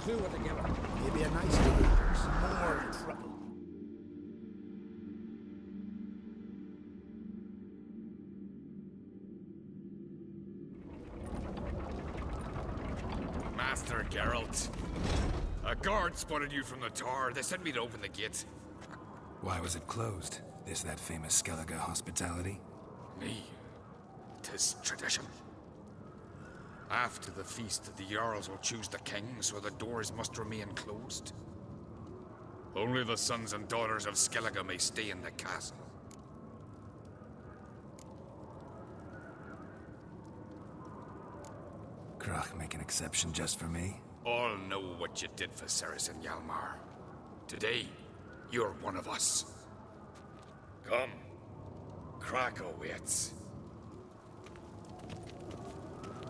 clue what to give her. Maybe a nice little some more trouble. Master Geralt. A guard spotted you from the tower. They sent me to open the gate. Why was it closed? Is that famous Skellige hospitality? Me. 'Tis tradition. After the feast, the Jarls will choose the king, so the doors must remain closed. Only the sons and daughters of Skellige may stay in the castle. Krach make an exception just for me? All know what you did for Ceres and Hjalmar. Today, you're one of us. Come. Krakow waits.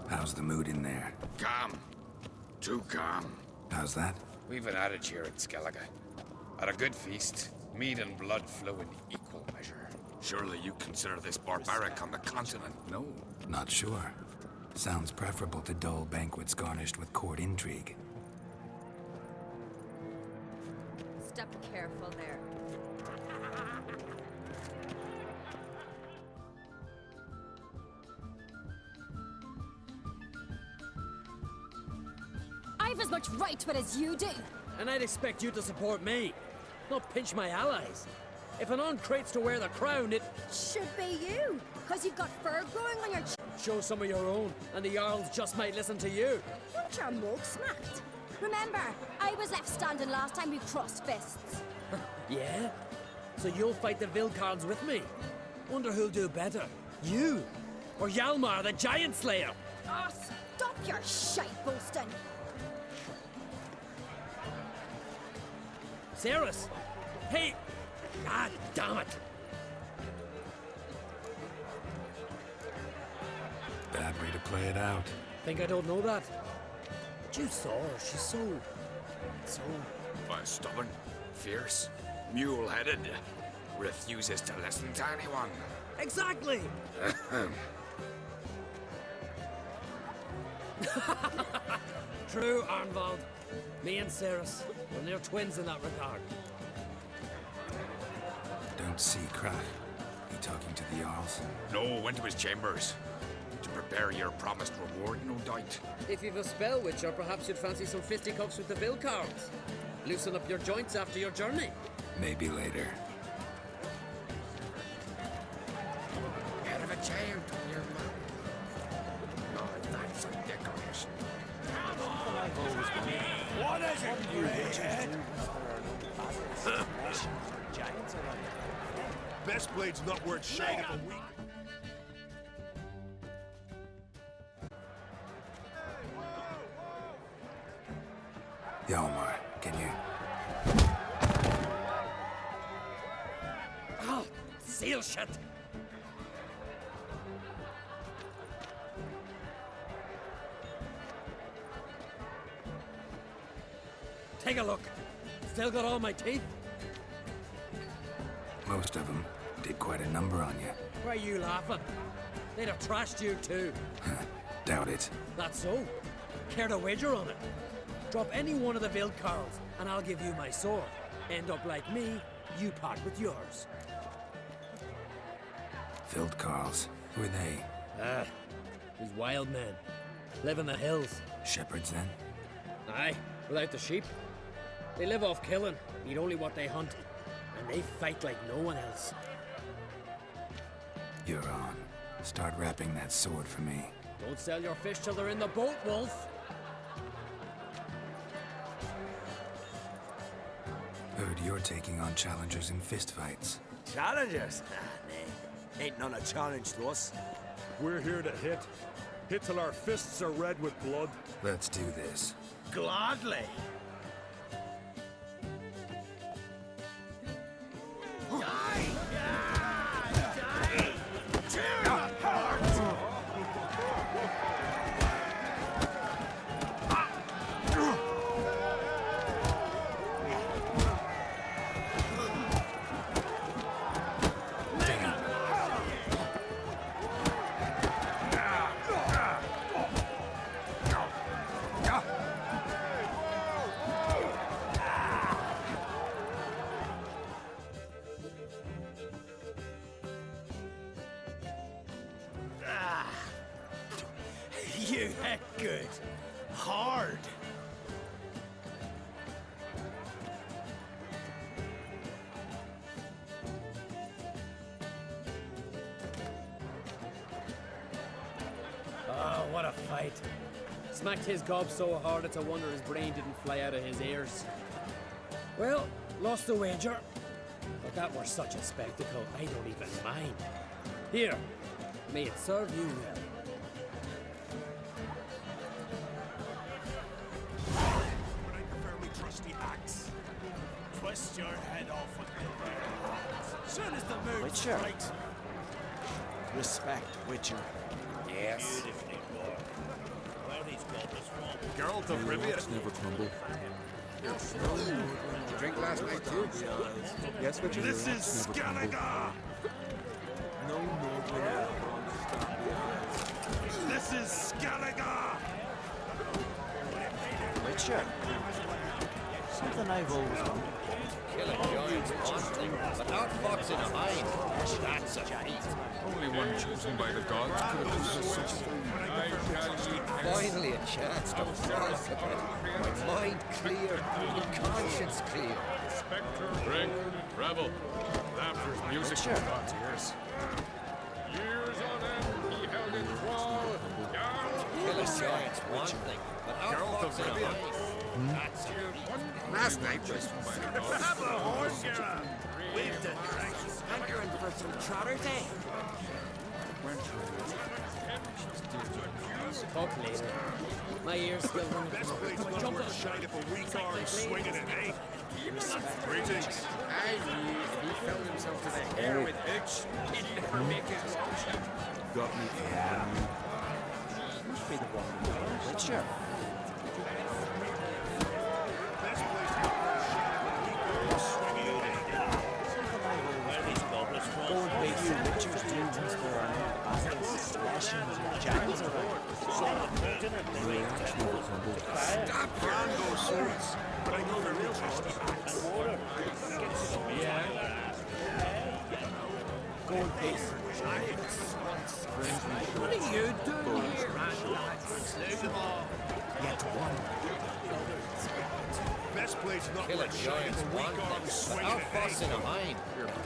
How's the mood in there? Calm. Too calm. How's that? We've an adage here at Skellige. At a good feast, mead and blood flow in equal measure. Surely you consider this barbaric on the continent, no? Not sure. Sounds preferable to dull banquets garnished with court intrigue. Step careful there. I've as much right to it as you do. And I'd expect you to support me, not pinch my allies. If an uncrate's to wear the crown, it Should be you, because you've got fur growing on your show some of your own, and the Jarls just might listen to you. Want your mug smacked? Remember, I was left standing last time we crossed fists. Yeah? So you'll fight the Vilcards with me? Wonder who'll do better, you or Hjalmar the Giant Slayer? Oh, stop your shite boasting. Ceres? Hey! God damn it! Bad way to play it out. Think I don't know that? But you saw her, she's so... Stubborn, fierce, mule-headed. Refuses to listen to anyone. Exactly! True, Arnvald. Me and Ceres, we're near twins in that regard. Don't see Krach. He talking to the Jarls? No, went to his chambers. To prepare your promised reward, no doubt. If you've a spell witcher, perhaps you'd fancy some fisticuffs with the Vilcards. Loosen up your joints after your journey. Maybe later. Out of a giant on your mouth. No, that's a decoration. What is it, Greyhead? Best blade's not worth shite of a week. Hjalmar, can you... Oh, seal shut! Take a look. Still got all my teeth? Most of them did quite a number on you. Why are you laughing? They'd have trashed you too. Doubt it. That's so. Care to wager on it? Drop any one of the Vilcards, and I'll give you my sword. End up like me, you part with yours. Vilcards. Who are they? These wild men. Live in the hills. Shepherds, then? Aye, without the sheep. They live off killing, eat only what they hunt. And they fight like no one else. You're on. Start wrapping that sword for me. Don't sell your fish till they're in the boat, Wolf. Heard you're taking on challengers in fistfights. Challengers? Nah, ain't none a challenge to us. We're here to hit. Hit till our fists are red with blood. Let's do this. Gladly. You heck good. Hard. Oh, what a fight. Smacked his gob so hard it's a wonder his brain didn't fly out of his ears. Well, lost the wager. But that were such a spectacle, I don't even mind. Here, may it serve you well. But I prefer me trusty axe. Twist your head off with the Soon as the mood Witcher. strikes. respect, Witcher. Yes. Geralt of Rivia. Never crumble. Drink last night too? Yes, Witcher. This is Skellige! No more. This is Skellige! Witcher. Something I've always wanted. Killing giants one thing, but outfoxing a hind, that's a feat. Only one chosen by the gods could have done such a thing. Finally a chance to frolic a bit. My mind clear, my conscience clear. Drink, revel. Laughter's music Sure. in God's ears. Years on end, he held in thrall. Killing giants one thing, but outfoxing a hind, that's a feat. Last night was Have a horse, Geralt. We've done drinks. Hankering for some trotters, eh? Talk later. My ears still ring. Best place not worth shite if a weak arm swinging it, eh? Greetings. I knew if he felt himself to the hair with itch, he'd never make his own. Got me. Must be the one. Witcher. Best place not worth shite if a weak arm swinging it, eh? Old big you Witchers do whisper on battles, slashings, and jackals around. Stop your those swords. But I know they're real trusty axe. Gold piece. What are you doing here, Yet one. Best place not Killing worth shite giants if a one weak arm thing, swinging but it, eh? outfoxing a hind,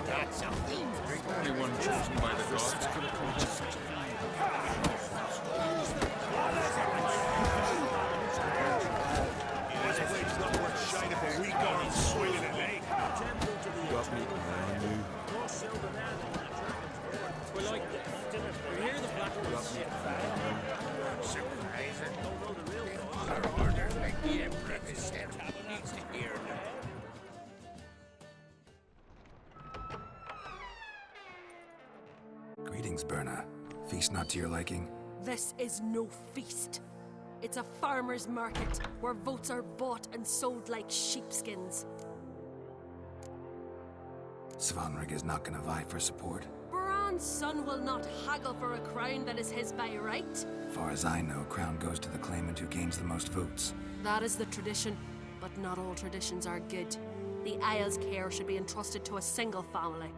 that's a feat. Only one chosen by the gods could have done such a thing. Best place not worth shite if a weak arm swinging it, eh? Got me. We like this. We hear the black Surprising. Our orders like the Emperor himself needs to hear them. Greetings, Berna. Feast not to your liking? This is no feast. It's a farmer's market where votes are bought and sold like sheepskins. Svanrig is not gonna vie for support. Bran's son will not haggle for a crown that is his by right. Far as I know, crown goes to the claimant who gains the most votes. That is the tradition, but not all traditions are good. The Isle's care should be entrusted to a single family.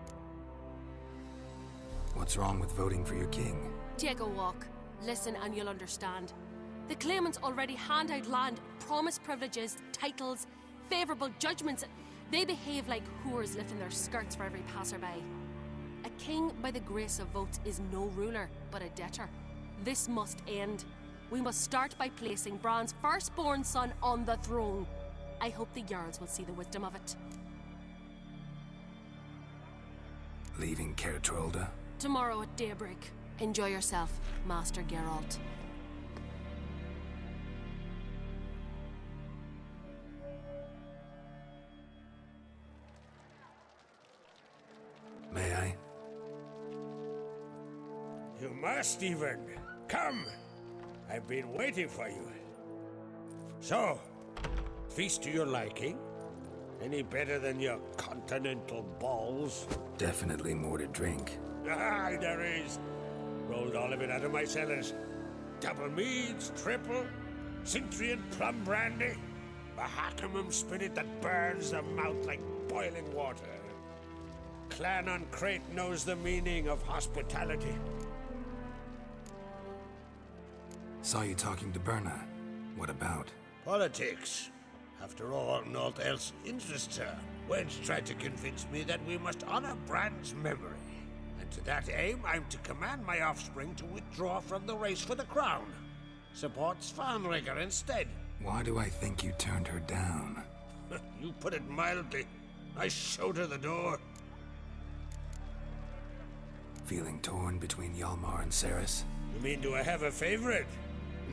What's wrong with voting for your king? Take a walk, listen, and you'll understand. The claimants already hand out land, promise privileges, titles, favourable judgments. They behave like whores lifting their skirts for every passerby. A king by the grace of votes is no ruler, but a debtor. This must end. We must start by placing Bran's firstborn son on the throne. I hope the Jarls will see the wisdom of it. Leaving Caer Trolda? Tomorrow at daybreak. Enjoy yourself, Master Geralt. May I? You must even. Come! I've been waiting for you. So, feast to your liking? Any better than your continental balls? Definitely more to drink. Aye, there is. Rolled all of it out of my cellars. Double meads, triple, Cintrian plum brandy, Mahakimum spirit that burns the mouth like boiling water. Clan on Crate knows the meaning of hospitality. Saw you talking to Berna. What about? Politics. After all, naught else interests her. Wench tried to convince me that we must honor Bran's memory. And to that aim, I'm to command my offspring to withdraw from the race for the crown. Supports Farnrigger instead. Why do I think you turned her down? You put it mildly. I showed her the door. Feeling torn between Hjalmar and Ceres? You mean, do I have a favorite?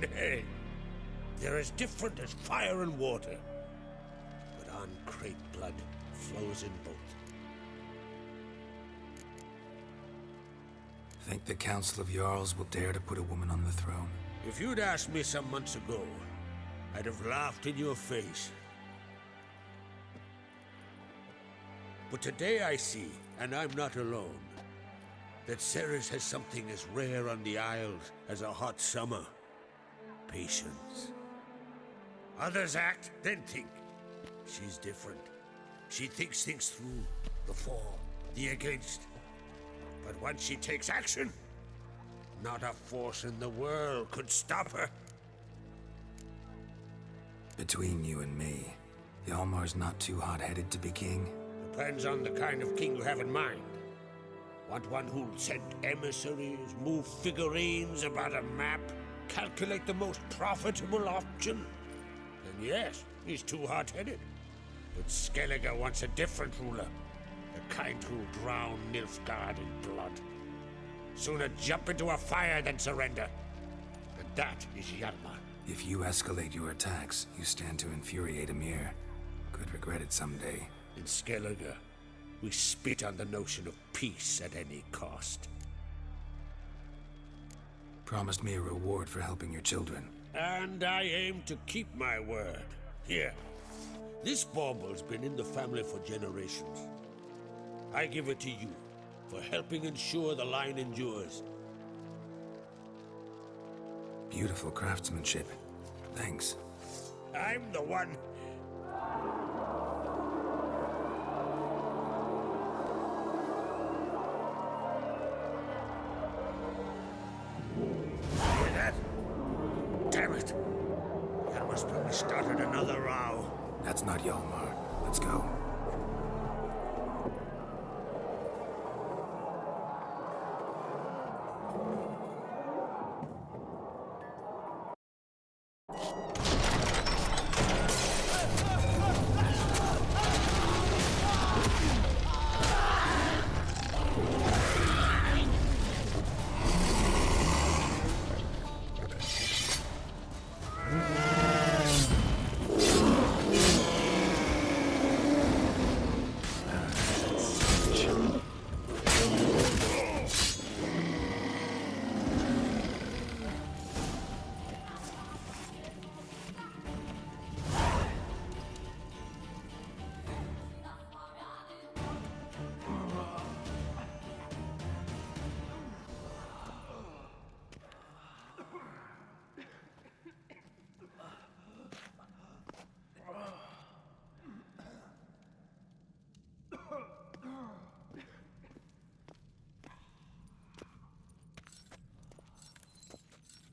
Nay. They're as different as fire and water. But Ancrate blood flows in both. Think the Council of Jarls will dare to put a woman on the throne? If you'd asked me some months ago, I'd have laughed in your face. But today I see, and I'm not alone, that Ceres has something as rare on the Isles as a hot summer. Patience. Others act, then think. She's different. She thinks things through. The for, the against. But once she takes action, not a force in the world could stop her. Between you and me, Hjalmar's not too hot-headed to be king? Depends on the kind of king you have in mind. Want one who'll send emissaries, move figurines about a map, calculate the most profitable option? Then yes, he's too hot-headed. But Skellige wants a different ruler. The kind who'll drown Nilfgaard in blood. Sooner jump into a fire than surrender. And that is Hjalmar. If you escalate your attacks, you stand to infuriate Emir. Could regret it someday. In Skellige, we spit on the notion of peace at any cost. Promised me a reward for helping your children. And I aim to keep my word. Here. This bauble's been in the family for generations. I give it to you for helping ensure the line endures. Beautiful craftsmanship. Thanks. I'm the one. Hear that? Damn it! That must have started another row. That's not Hjalmar. Let's go.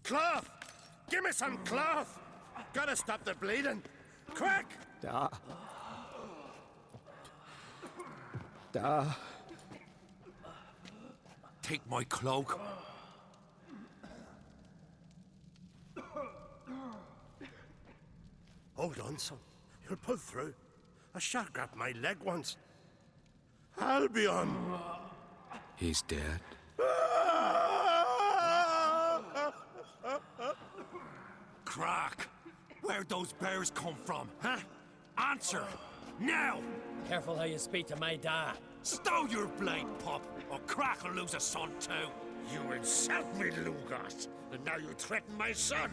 Cloth! Give me some cloth! Gotta stop the bleeding! Quick! Da. Take my cloak. Hold on, son. You'll pull through. A shark grabbed my leg once. Albion! He's dead. Crack! Where'd those bears come from, huh? Answer! Now! Careful how you speak to my dad. Stow your blade, pup, or Crack will lose a son too. You insult me, Lugos, and now you threaten my son.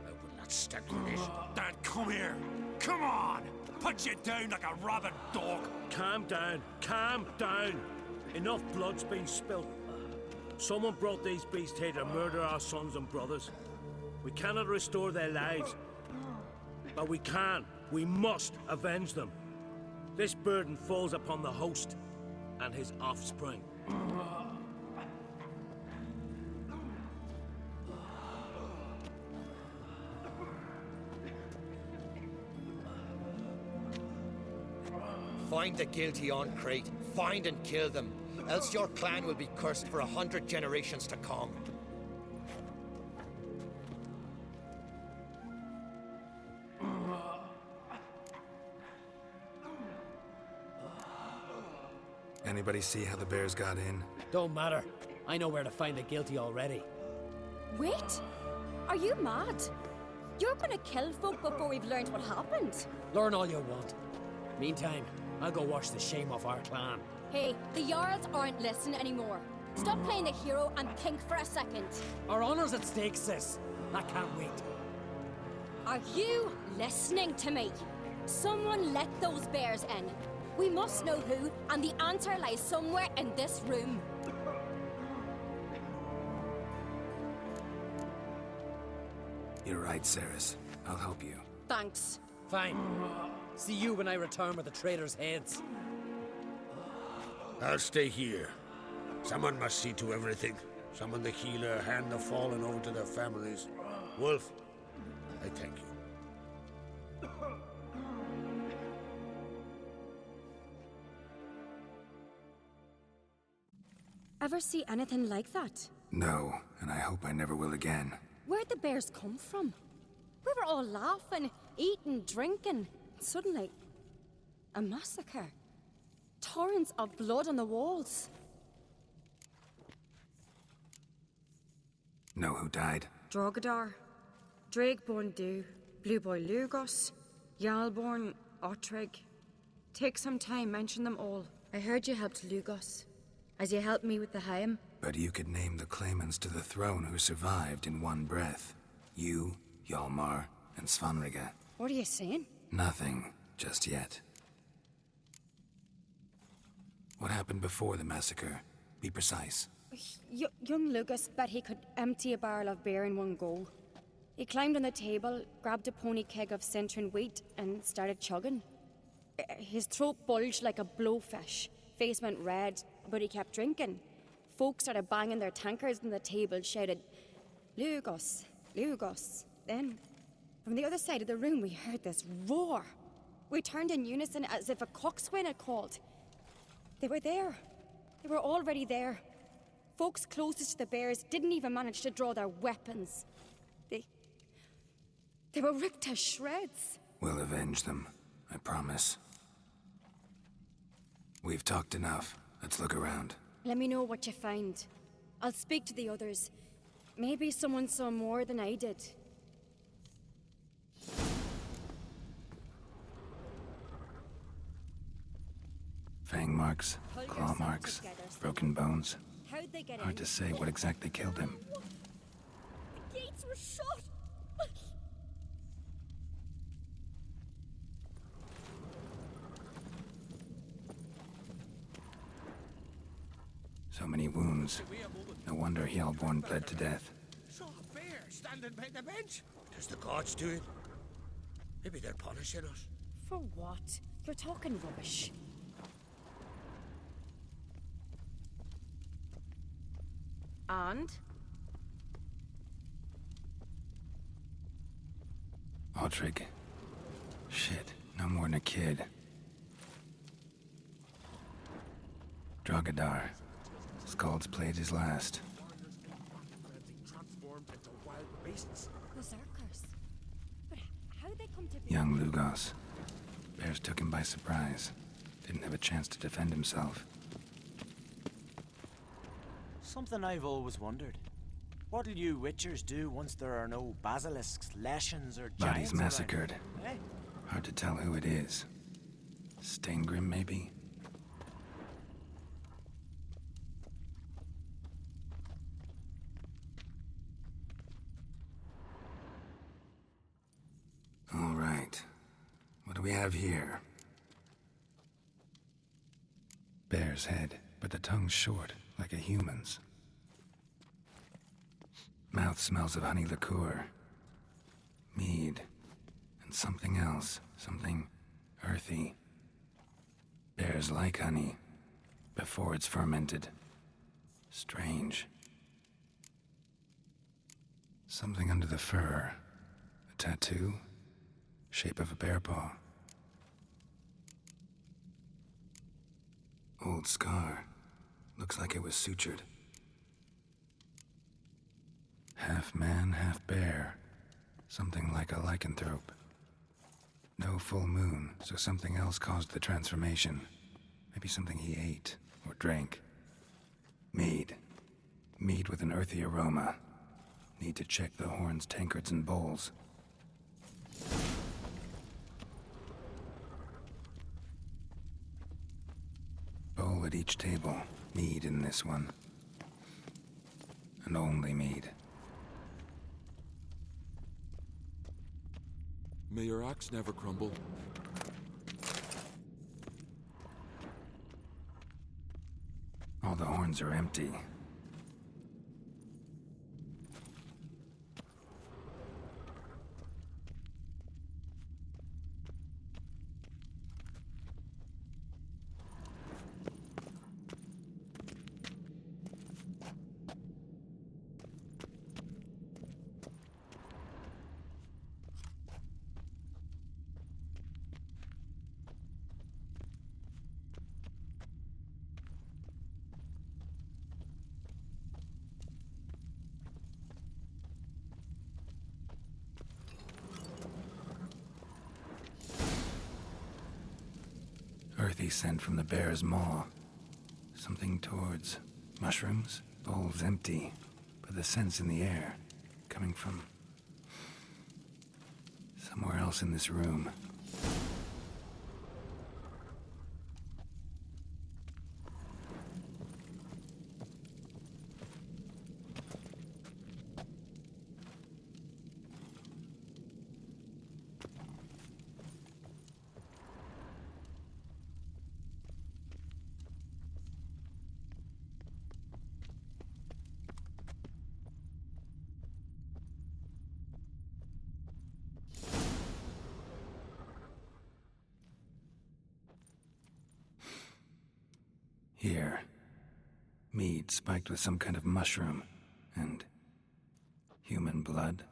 I will not stand for this. Dan, come here. Come on! Put you down like a rabid dog. Calm down. Calm down. Enough blood's been spilled. Someone brought these beasts here to murder our sons and brothers. We cannot restore their lives. But we can. We must avenge them. This burden falls upon the host and his offspring. Find the guilty on Crate. Find and kill them. Else your clan will be cursed for 100 generations to come. Anybody see how the bears got in? Don't matter. I know where to find the guilty already. Wait! Are you mad? You're gonna kill folk before we've learned what happened. Learn all you want. Meantime, I'll go wash the shame off our clan. Hey, the Jarls aren't listening anymore. Stop playing the hero and think for a second. Our honor's at stake, sis. I can't wait. Are you listening to me? Someone let those bears in. We must know who, and the answer lies somewhere in this room. You're right, Ceres. I'll help you. Thanks. Fine. See you when I return with the traitors' heads. I'll stay here. Someone must see to everything. Summon the healer, hand the fallen over to their families. Wolf, I thank you. Ever see anything like that? No, and I hope I never will again. Where'd the bears come from? We were all laughing, eating, drinking. Suddenly, a massacre. Torrents of blood on the walls. Know who died? Drogadar, Drakeborn Du, Blue Boy Lugos, Jarlborn, Ottrig. Take some time, mention them all. I heard you helped Lugos, as you helped me with the Haim. But you could name the claimants to the throne who survived in one breath. You, Hjalmar, and Svanrige. What are you saying? Nothing, just yet. What happened before the massacre? Be precise. Young Lucas bet he could empty a barrel of beer in one go. He climbed on the table, grabbed a pony keg of Centron wheat, and started chugging. His throat bulged like a blowfish, face went red, but he kept drinking. Folks started banging their tankards on the table, shouted, "Lugos, Lugos." Then, from the other side of the room, we heard this roar. We turned in unison as if a coxswain had called. They were there. They were already there. Folks closest to the bears didn't even manage to draw their weapons. They were ripped to shreds. We'll avenge them, I promise. We've talked enough. Let's look around. Let me know what you find. I'll speak to the others. Maybe someone saw more than I did. Fang marks, claw marks, broken bones. How'd they get in? Hard to say what exactly killed him. The gates were shut! So many wounds. No wonder Hjalborn bled to death. Saw a bear standing by the bench. Does the gods do it? Maybe they're punishing us. For what? You're talking rubbish. And? Ottrig. Shit, no more than a kid. Drogadar. Skald's played his last. Transformed into wild beasts. Berserkers. But how'd they come to be? Young Lugos. Bears took him by surprise. Didn't have a chance to defend himself. Something I've always wondered. What'll you witchers do once there are no basilisks, leshens, or giants Bodies around? massacred. Eh? Hard to tell who it is. Steingrim, maybe? All right. What do we have here? Bear's head, but the tongue's short, like a human's. Mouth smells of honey liqueur. Mead. And something else. Something earthy. Bears like honey. Before it's fermented. Strange. Something under the fur. A tattoo. Shape of a bear paw. Old scar. Looks like it was sutured. Half man, half bear. Something like a lycanthrope. No full moon, so something else caused the transformation. Maybe something he ate or drank. Mead. Mead with an earthy aroma. Need to check the horns, tankards, and bowls. Bowl at each table. Mead in this one. And only mead. May your axe never crumble. All the horns are empty. Earthy scent from the bear's maw. Something towards mushrooms. Bowl's empty, but the scent's in the air. Coming from somewhere else in this room. Here. Mead spiked with some kind of mushroom. And human blood.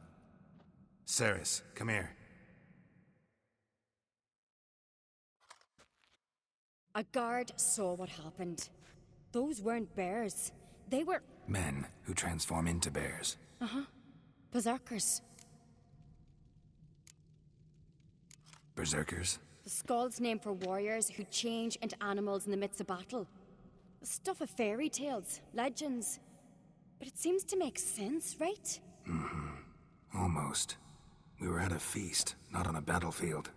Ceres, come here. A guard saw what happened. Those weren't bears. They were... Men who transform into bears. Uh-huh. Berserkers. Berserkers? The Skald's name for warriors who change into animals in the midst of battle. The stuff of fairy tales, legends. But it seems to make sense, right? Mm-hmm. Almost. We were at a feast, not on a battlefield.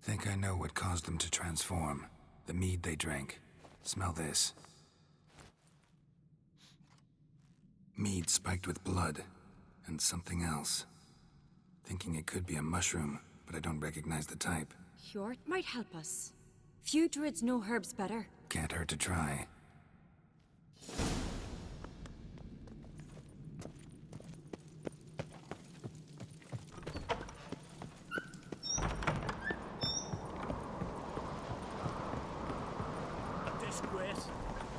Think I know what caused them to transform. The mead they drank. Smell this. Mead spiked with blood. And something else. Thinking it could be a mushroom, but I don't recognize the type. Hjort might help us. Few druids know herbs better. Can't hurt to try. A disgrace.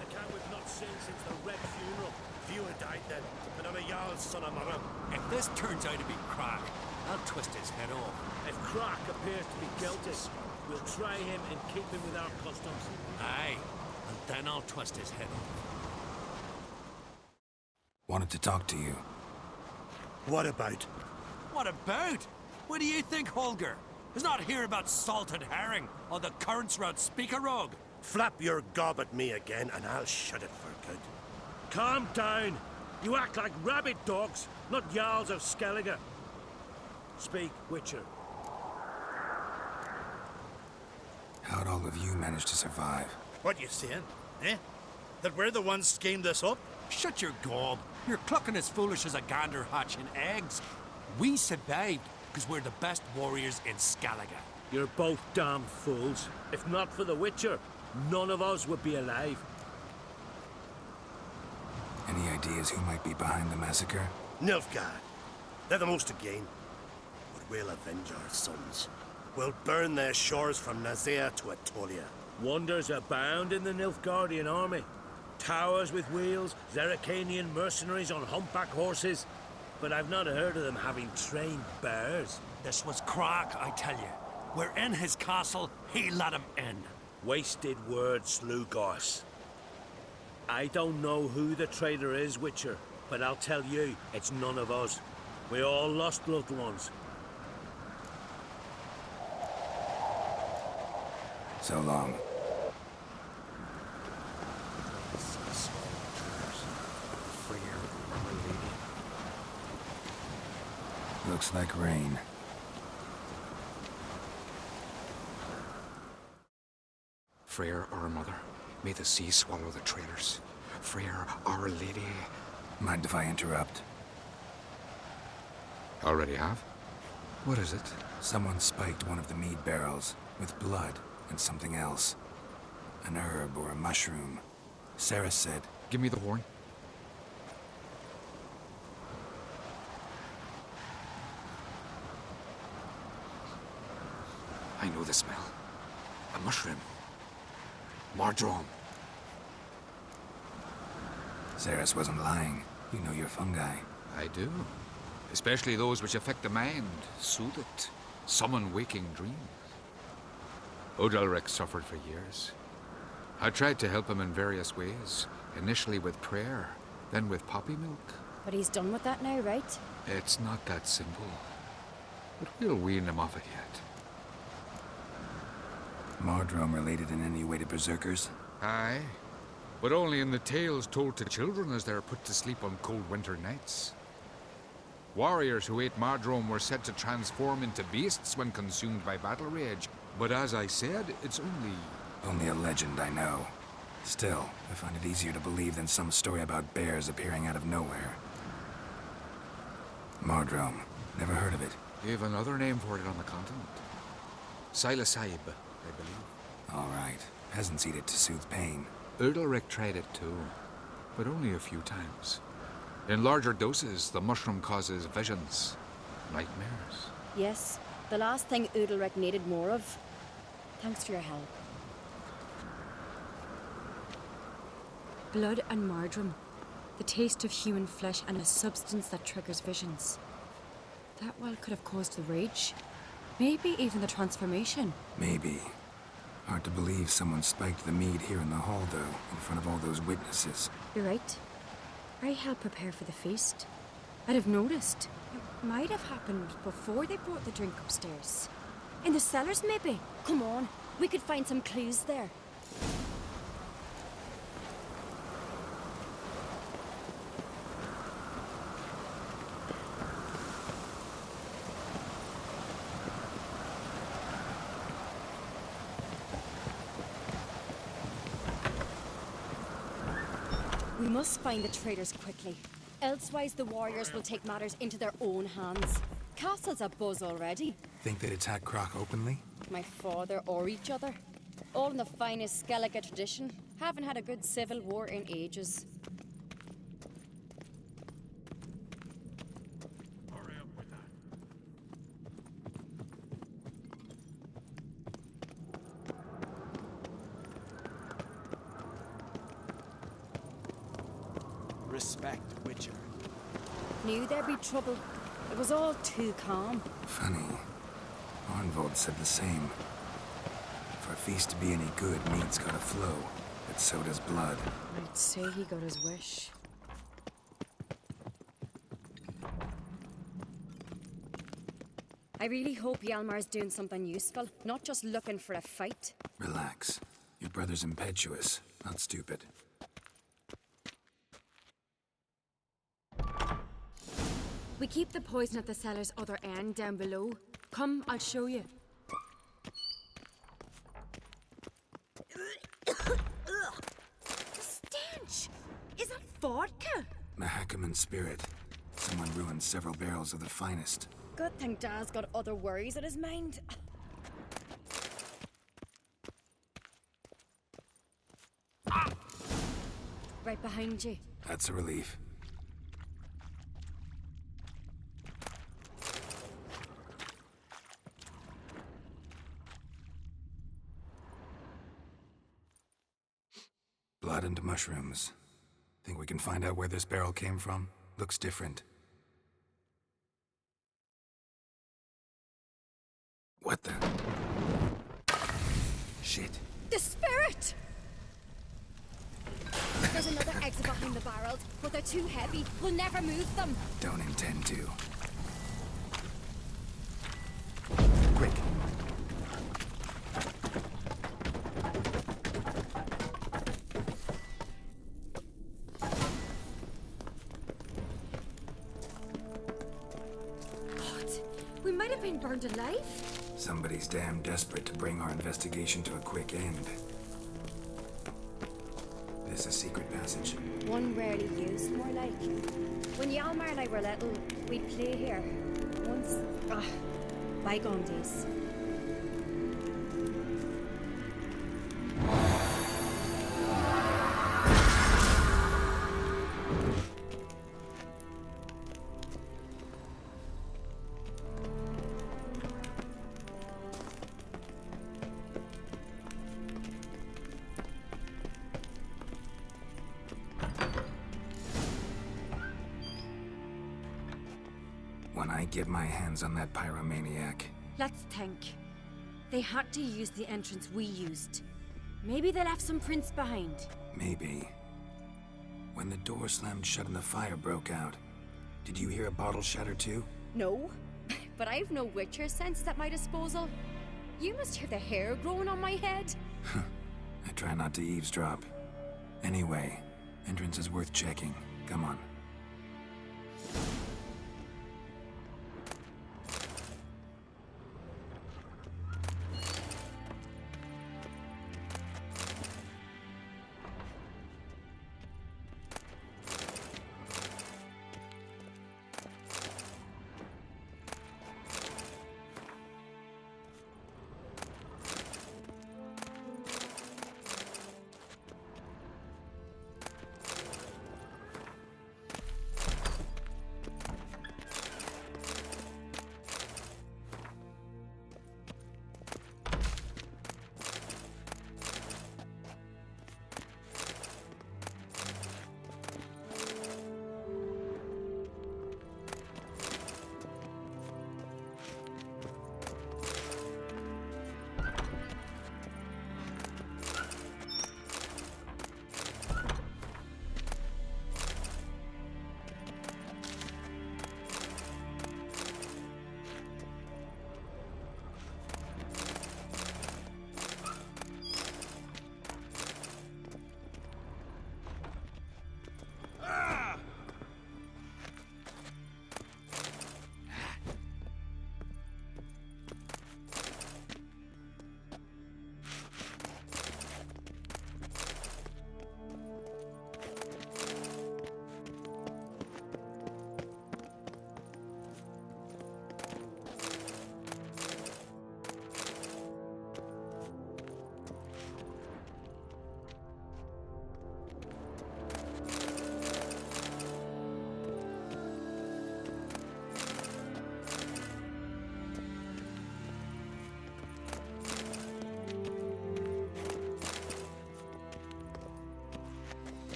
The cat we've not seen since the Red funeral. Few had died then, and I'm a Jarl's son of mother. If this turns out to be Crack, I'll twist his head off. If Crack appears to be guilty, we'll try him and keep him with our customs. Aye, and then I'll twist his head off. Wanted to talk to you. What about? What about? What do you think, Holger? Is not here about salted herring or the currents round Speakerog? Flap your gob at me again, and I'll shut it for good. Calm down. You act like rabid dogs, not Jarls of Skellige. Speak, Witcher. How'd all of you manage to survive? What you saying, eh? That we're the ones schemed this up? Shut your gob. You're clucking as foolish as a gander hatching eggs. We survived because we're the best warriors in Skellige. You're both damn fools. If not for the Witcher, none of us would be alive. Any ideas who might be behind the massacre? Nilfgaard. They're the most to gain. But we'll avenge our sons. We'll burn their shores from Nazea to Atolia. Wonders abound in the Nilfgaardian army. Towers with wheels, Zerrikanian mercenaries on humpback horses. But I've not heard of them having trained bears. This was Crack, I tell you. We're in his castle, he let him in. Wasted words, Lugos. I don't know who the traitor is, Witcher, but I'll tell you, it's none of us. We all lost loved ones. So long. Looks like rain. Freyr, our mother, may the sea swallow the traitors. Freyr, our lady. Mind if I interrupt? Already have? What is it? Someone spiked one of the mead barrels with blood and something else. An herb or a mushroom. Sarah said... Give me the horn. I know the smell. A mushroom. Mardrome. Ceres wasn't lying. You know your fungi. I do. Especially those which affect the mind, soothe it, summon waking dreams. Odalric suffered for years. I tried to help him in various ways, initially with prayer, then with poppy milk. But he's done with that now, right? It's not that simple. But we'll wean him off it yet. Mardrome related in any way to berserkers? Aye, but only in the tales told to children as they're put to sleep on cold winter nights. Warriors who ate Mardrome were said to transform into beasts when consumed by battle rage, but as I said, it's only a legend, I know. Still, I find it easier to believe than some story about bears appearing out of nowhere. Mardrome. Never heard of it. You have another name for it on the continent. Silasib, I believe. All right. Peasants eat it to soothe pain. Udalric tried it too, but only a few times. In larger doses, the mushroom causes visions, nightmares. Yes, the last thing Udalric needed more of. Thanks for your help. Blood and Mardrome. The taste of human flesh and a substance that triggers visions. That well could have caused the rage. Maybe even the transformation. Maybe. Hard to believe someone spiked the mead here in the hall, though, in front of all those witnesses. You're right. I helped prepare for the feast. I'd have noticed. It might have happened before they brought the drink upstairs. In the cellars, maybe? Come on, we could find some clues there. We must find the traitors quickly. Elsewise, the warriors will take matters into their own hands. Castle's abuzz already. Think they'd attack Croc openly? My father or each other. All in the finest Skellige tradition. Haven't had a good civil war in ages. Respect, Witcher. Knew there'd be trouble. It was all too calm. Funny. Arnvold said the same. For a feast to be any good, mead's gotta flow, but so does blood. I'd say he got his wish. I really hope Hjalmar's doing something useful, not just looking for a fight. Relax. Your brother's impetuous, not stupid. We keep the poison at the cellar's other end down below. Come, I'll show you. The stench! Is that vodka? Mahakaman spirit. Someone ruined several barrels of the finest. Good thing Dad's got other worries in his mind. Right behind you. That's a relief. Blood and mushrooms. Think we can find out where this barrel came from? Looks different. What the? Shit. The spirit! There's another exit behind the barrels, but they're too heavy. We'll never move them. Don't intend to. Quick. We might have been burned alive. Somebody's damn desperate to bring our investigation to a quick end. This a secret passage? One rarely used, more like. When Yalmar and I were little, we'd play here. Once. Bygone days. When I get my hands on that pyromaniac. Let's think. They had to use the entrance we used. Maybe they left some prints behind. Maybe. When the door slammed shut and the fire broke out, did you hear a bottle shatter too? No, but I've no Witcher senses at my disposal. You must hear the hair growing on my head. I try not to eavesdrop. Anyway, entrance is worth checking. Come on.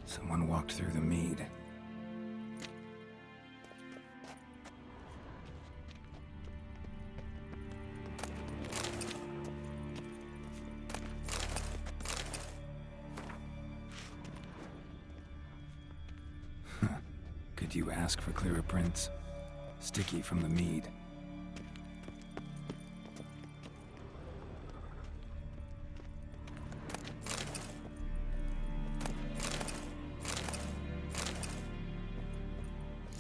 Someone walked through the mead. Could you ask for clearer prints? Sticky from the mead.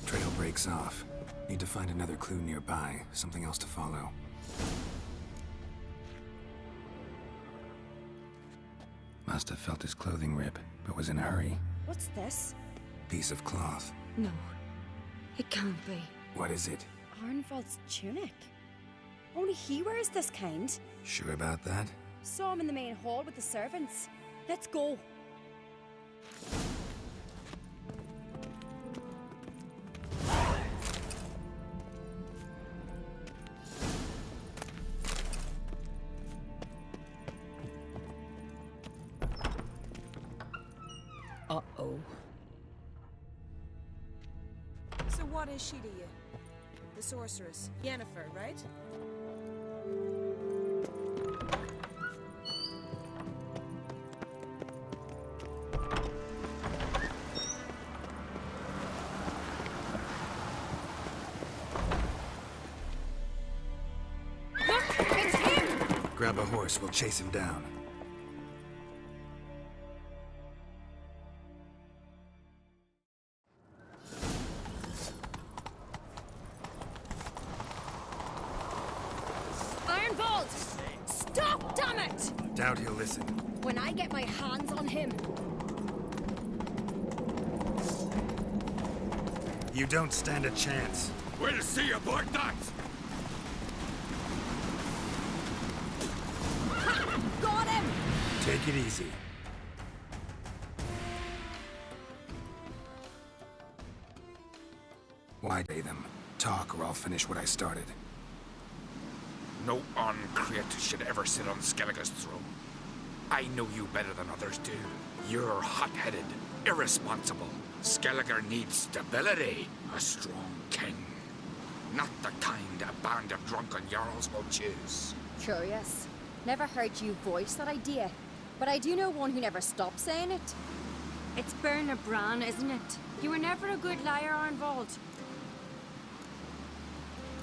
Trail breaks off. Need to find another clue nearby, something else to follow. Must have felt his clothing rip, but was in a hurry. What's this? Piece of cloth. No, it can't be. What is it? Arnvald's tunic. Only he wears this kind. Sure about that? Saw him in the main hall with the servants. Let's go. Uh-oh. So what is she to you? The sorceress. Yennefer, right? a horse, we'll chase him down. Ironbolt! Stop, damn it! Doubt he'll listen. When I get my hands on him. You don't stand a chance. We'll see about that! Ha! Got him! Take it easy. Why pay them? Talk or I'll finish what I started. No on-crate should ever sit on Skellige's throne. I know you better than others do. You're hot-headed, irresponsible. Skellige needs stability. A strong king. Not the kind a band of drunken jarls will choose. Curious. Never heard you voice that idea. But I do know one who never stops saying it. It's Berna Bran, isn't it? You were never a good liar, Arnvold.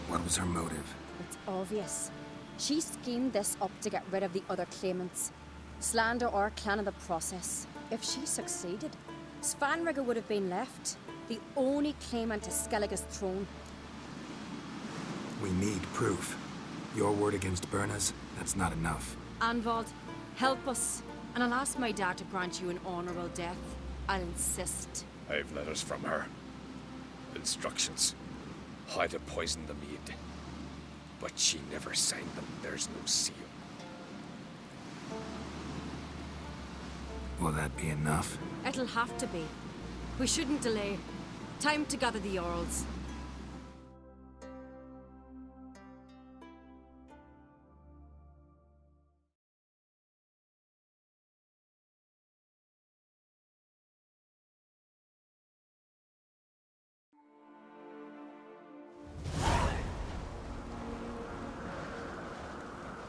What was her motive? It's obvious. She schemed this up to get rid of the other claimants. Slander our clan in the process. If she succeeded, Svanrigger would have been left, the only claimant to Skellige's throne. We need proof. Your word against Berna's, that's not enough. Arnvold, help us. And I'll ask my dad to grant you an honorable death. I'll insist. I've letters from her. Instructions. How to poison the mead. But she never signed them. There's no seal. Will that be enough? It'll have to be. We shouldn't delay. Time to gather the Jarls.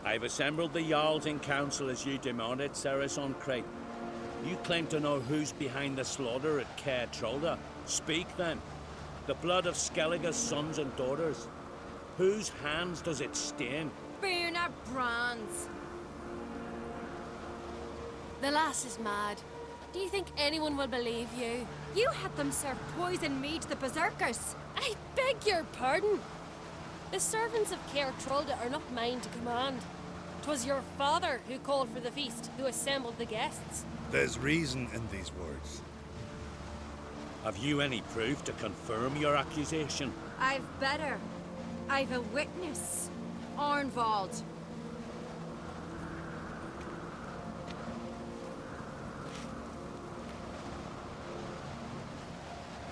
I've assembled the Jarls in council as you demanded, Ceres on Crate. You claim to know who's behind the slaughter at Caer Trolda. Speak then. The blood of Skellige's sons and daughters. Whose hands does it stain? Berna Bran's. The lass is mad. Do you think anyone will believe you? You had them serve poison mead to the berserkers. I beg your pardon. The servants of Caer Trolda are not mine to command. 'Twas your father who called for the feast, who assembled the guests. There's reason in these words. Have you any proof to confirm your accusation? I've better. I've a witness. Arnvold.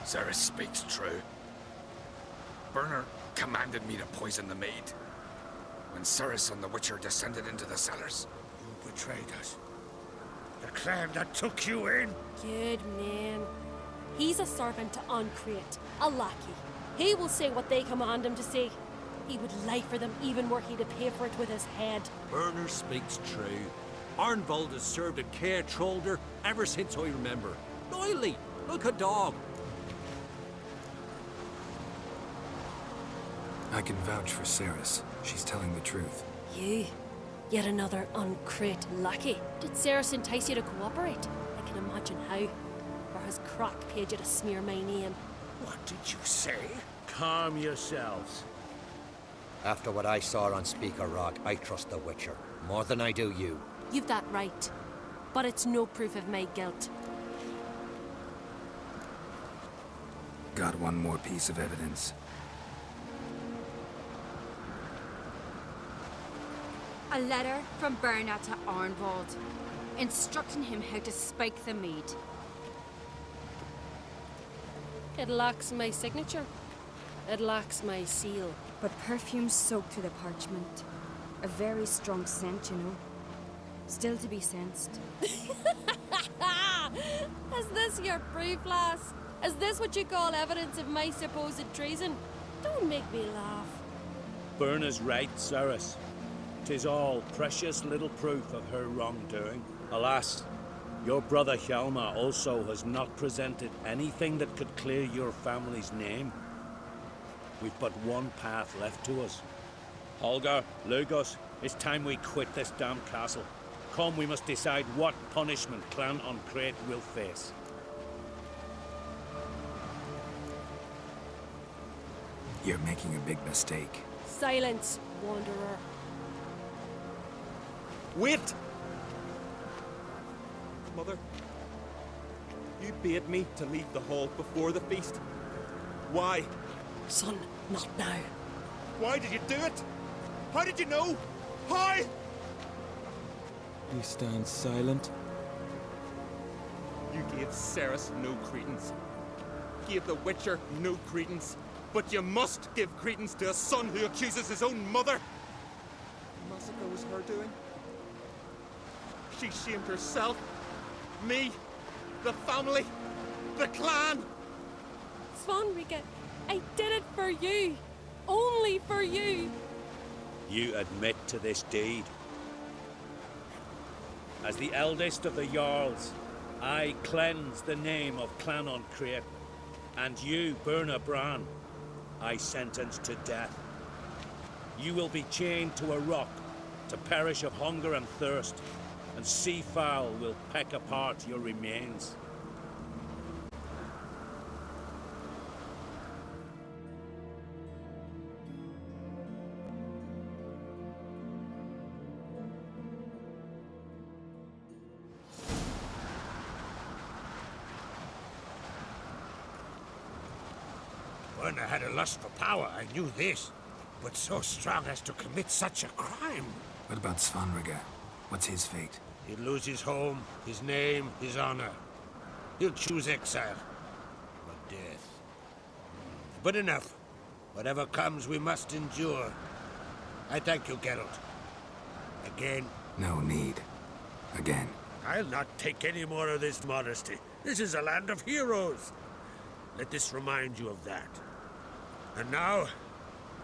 Ceres speaks true. Berna commanded me to poison the maid. When Ceres and the Witcher descended into the cellars. You betrayed us. The clan that took you in. Good man. He's a servant to Ancrate, a lackey. He will say what they command him to say. He would lie for them even were he to pay for it with his head. Berner speaks true. Arnvold has served at Caer Trolder ever since I remember. Loyally, like a dog. I can vouch for Ceres. She's telling the truth. You? Yet another Ancrate lackey. Did Ceres entice you to cooperate? I can imagine how. Or has Croc paid you to smear my name? What did you say? Calm yourselves. After what I saw on Speaker Rock, I trust the Witcher. More than I do you. You've that right. But it's no proof of my guilt. Got one more piece of evidence. A letter from Berna to Arnvold, instructing him how to spike the mead. It lacks my signature. It lacks my seal. But perfume soaked through the parchment. A very strong scent, you know. Still to be sensed. Is this your proof, lass? Is this what you call evidence of my supposed treason? Don't make me laugh. Berna's right, Ceres. 'Tis all precious little proof of her wrongdoing. Alas, your brother Hjalmar also has not presented anything that could clear your family's name. We've but one path left to us. Holger, Lugos, It's time we quit this damn castle. Come, we must decide what punishment Clan on Crate will face. You're making a big mistake. Silence, Wanderer. Wait! Mother, you bade me to leave the hall before the feast. Why? Son, not now. Why did you do it? How did you know? How? You stand silent. You gave Ceres no credence. Gave the Witcher no credence. But you must give credence to a son who accuses his own mother. The massacre was her doing. She shamed herself, me, the family, the clan. Svanrika, I did it for you. Only for you. You admit to this deed. As the eldest of the Jarls, I cleanse the name of Clan on Crate, and you, Burna Bran, I sentence to death. You will be chained to a rock to perish of hunger and thirst, and sea fowl will peck apart your remains. When I had a lust for power, I knew this. But so strong as to commit such a crime. What about Svanrika? What's his fate? He'll lose his home, his name, his honor. He'll choose exile. Or death. But enough. Whatever comes, we must endure. I thank you, Geralt. Again. No need. Again. I'll not take any more of this modesty. This is a land of heroes. Let this remind you of that. And now,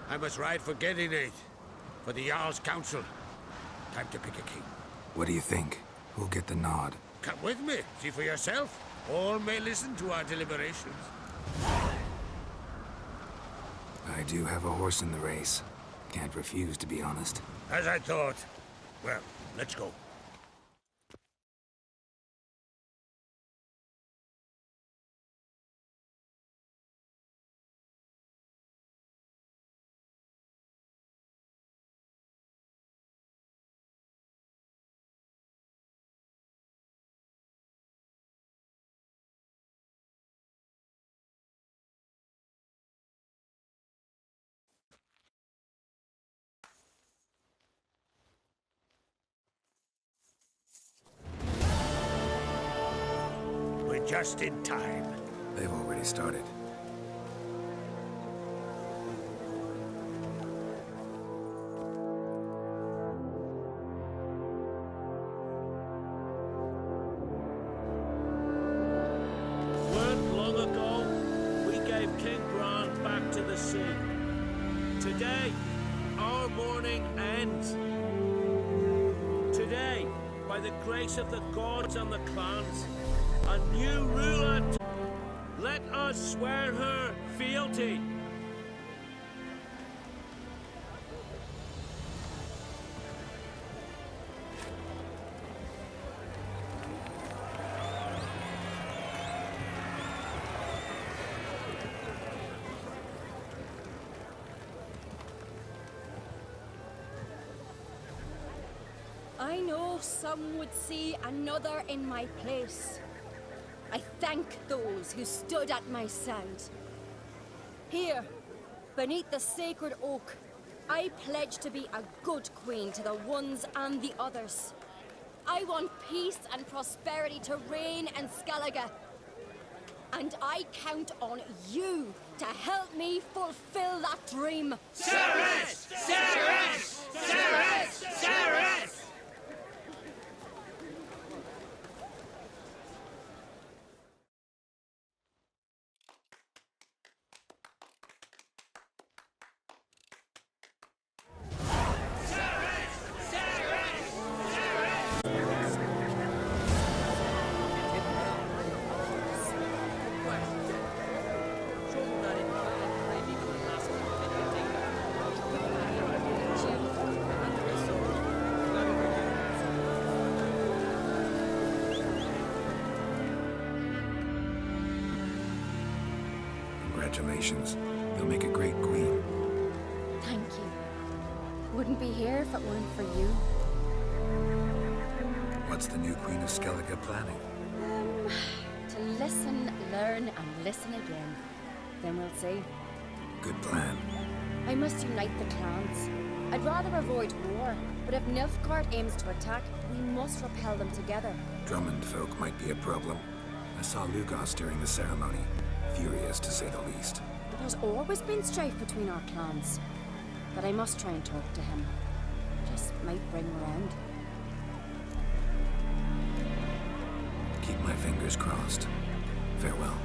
I must ride for Gedinate, for the Jarl's Council. Time to pick a king. What do you think? Who'll get the nod? Come with me, see for yourself. All may listen to our deliberations. I do have a horse in the race. Can't refuse, to be honest. As I thought. Well, let's go. We're just in time. They've already started. Weren't long ago, we gave King Bran back to the sea. Today, our mourning ends. Today, by the grace of the gods and the clans, a new ruler. Let us swear her fealty. I know some would see another in my place. I thank those who stood at my side. Here, beneath the sacred oak, I pledge to be a good queen to the ones and the others. I want peace and prosperity to reign in Skellige. And I count on you to help me fulfill that dream. Ceres! Ceres! Ceres! Ceres! Congratulations. You'll make a great queen. Thank you. Wouldn't be here if it weren't for you. What's the new Queen of Skellige planning? To listen, learn, and listen again. Then we'll see. Good plan. I must unite the clans. I'd rather avoid war, but if Nilfgaard aims to attack, we must repel them together. Drummond folk might be a problem. I saw Lugos during the ceremony. Furious, to say the least. There's always been strife between our clans. But I must try and talk to him. Just might bring him around. Keep my fingers crossed. Farewell.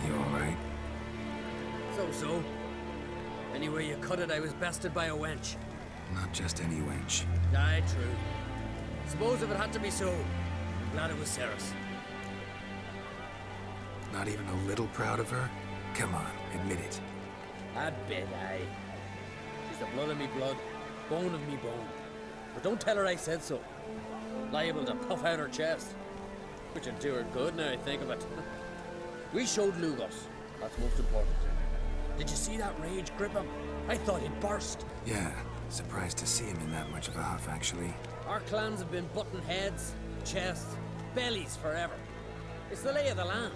You alright? So. Anyway you cut it, I was bested by a wench. Not just any wench. Aye, true. Suppose if it had to be so, glad it was Ceres. Not even a little proud of her? Come on, admit it. A bit, aye. She's the blood of me blood, bone of me bone. But don't tell her I said so. Liable to puff out her chest. Which would do her good now I think of it. We showed Lugos. That's most important. Did you see that rage grip him? I thought he'd burst. Yeah, surprised to see him in that much of a huff, actually. Our clans have been butting heads, chests, bellies forever. It's the lay of the land.